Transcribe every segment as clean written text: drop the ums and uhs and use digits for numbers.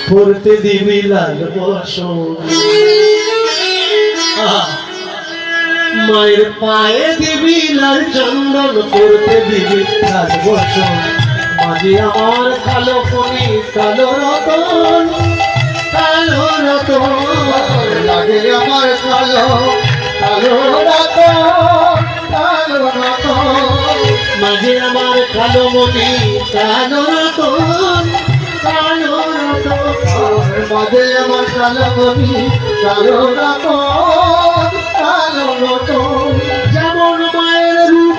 করতে দিবি লাল বসন, মায়ের পায়ে দিবি লাল চন্দন, করতে দিবি লাল বসন। মাঝে আমার কালো ফণি কালো রতন, কালো রতন লাগে আমার কালো কালো রতন, কালো রতন। মাঝে আমার কালো মণি কালো রতন, কালো রতন। মাঝে আমার কালো মণি কালো রতন, কালো রতন। যেমন মায়ের রূপ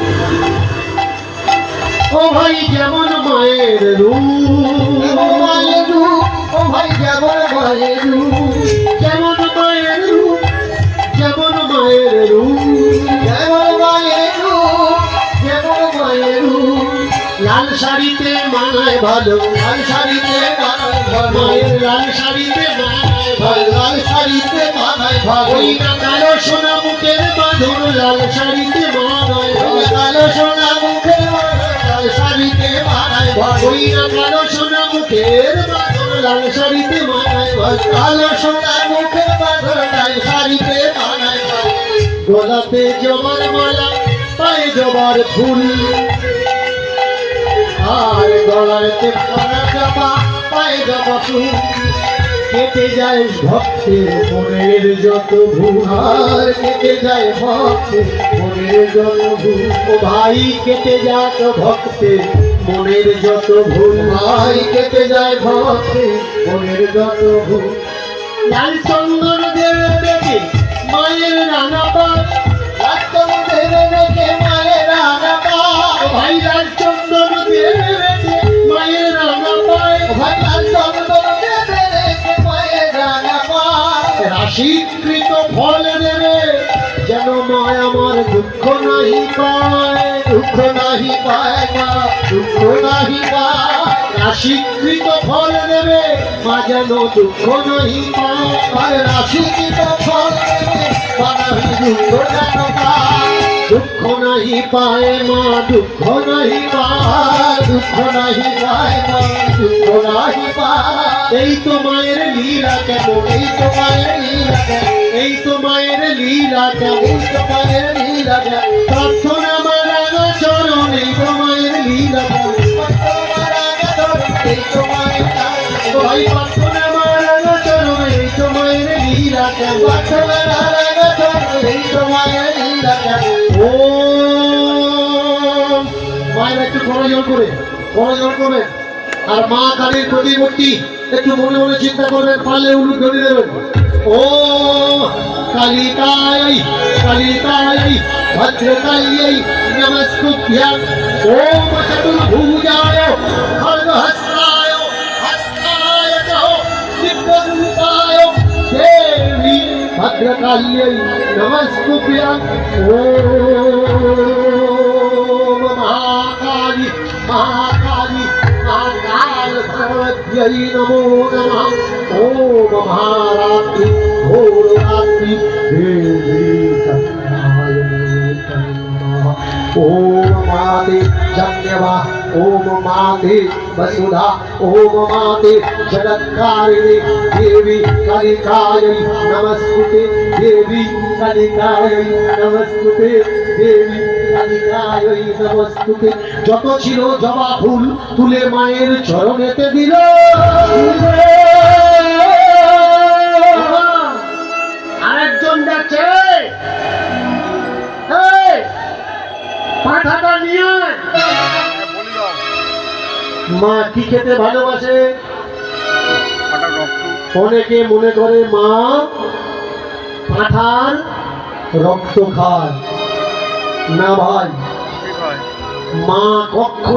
ও ভাই, যেমন মায়ের রূপ, মায়ের রূপ ও ভাই যেমন মায়ের রূপ, যেমন মায়ের রূপ, যেমন মায়ের রূপ, যেমন মায়ের রূপ, যেমন মায়ের রূপ। লাল শাড়িতে মানায় ভালো, লাল শাড়িতে মানায় ভালো, মায়ের লাল শাড়িতে মানায় ভালো। লাল শাড়িতে মানায় ভালো। ওই না কালো সোনা মুখের বাঁধন, লাল শাড়িতে মানায় ভালো। কালো সোনা মুখের বাঁধন, লাল শাড়িতে মানায় ভালো। ওই না কালো সোনা মুখের বাঁধন, লাল শাড়িতে মানায় ভালো। কালো সোনা মুখের বাঁধন, লাল শাড়িতে মানায় ভালো। গলাতে জবার মালা, পায়ে জবার ফুল, আর গলাতে পরা জামা, পায়ে জামা ফুল। কেটে যায় ভক্তের মনের যত ভুল। আর কেটে যায় ভক্তের মনের যত ভুল। ও ভাই কেটে যাক ভক্তের মনের যত ভুল। ভাই কেটে যায় ভক্তের মনের যত ভুল। লাল চন্দন দেবে দেখে মায়ের রাঙা পায়, রাতন ধরে রেখে মায়ের রাঙা পায়। ভাই লাল চন্দন দেবে দেখে মায়ের রাঙা পায়। ভাই লাল চন্দন দেবে রেখে মায়ের রাঙা পায়। রাশিকৃত ফল দেবে যেন মায় আমার দুঃখ নাহি পায়, দুঃখ নাহি পায় মা, দুঃখ নাহি পায়। রাশিকৃত ফল দেবে মা যেন দুঃখ নাহি পায়। আর রাশিকৃত ফল দেবে বানাবি দুঃখ যেন পায়। দুঃখ নাহি পায় মা, দুঃখ নাহি পায়। আর দুঃখ নাহি পায় মা, দুঃখ নাহি পায়। এই তো মায়ের লীলা কেমন, এই তো মায়ের লীলা কেন, এই তো মায়ের লীলা কেমন। এই তো মায়ের লীলা কেন। প্রার্থনা মারা চরণ, এই তো মায়ের লীলা কেমন। তোমার আগে ধরে এই তো মায়ের কাজ। ভাই প্রার্থনা মারা চরণ, এই তো মায়ের লীলা কেমন। তোমার আগে ধরে এই তো মায়ের লীলা কেন। ও মায়ের একটু করজোর করে, করজোর করে। আর মা কালীর প্রতিমূর্তি একটু মনে মনে চিন্তা করবেন, পারলে উলুক ধরে দেবেন। ও কালিকায়, কালিকায় ভদ্রকাল্যై নমস্তুভ্যং। ওম চতুর্ভুজায় খড়গহস্তায় হস্তায় চ দিব্যরূপায় দেবী ভদ্রকাল্যై নমস্তুভ্যং। ওম মহাকালী, মহাকালী, মহাকাল ভগবত্যৈ নমো নমঃ। ওম মহারাত্রি, ঘোররাত্রি দেবী সত্যায়নী নমঃ। ওম মাতে জন্যবা, ওম মাতে বসুধা, ওম মাতে জগৎকাरिणी देवी कालिकायै नमस्ते, देवी कालिकायै नमस्ते, देवी कालिकायै नमस्ते। যত ছিল জবা ফুল তুলে মায়ের চরণেতে দিল। আরেকজন যাচ্ছে, এই পাঠাটা নিয়ে আয়। মা কি খেতে ভালোবাসে? অনেকে মনে করে মা পাঁঠার রক্ত খায় না ভাই, মা কখনো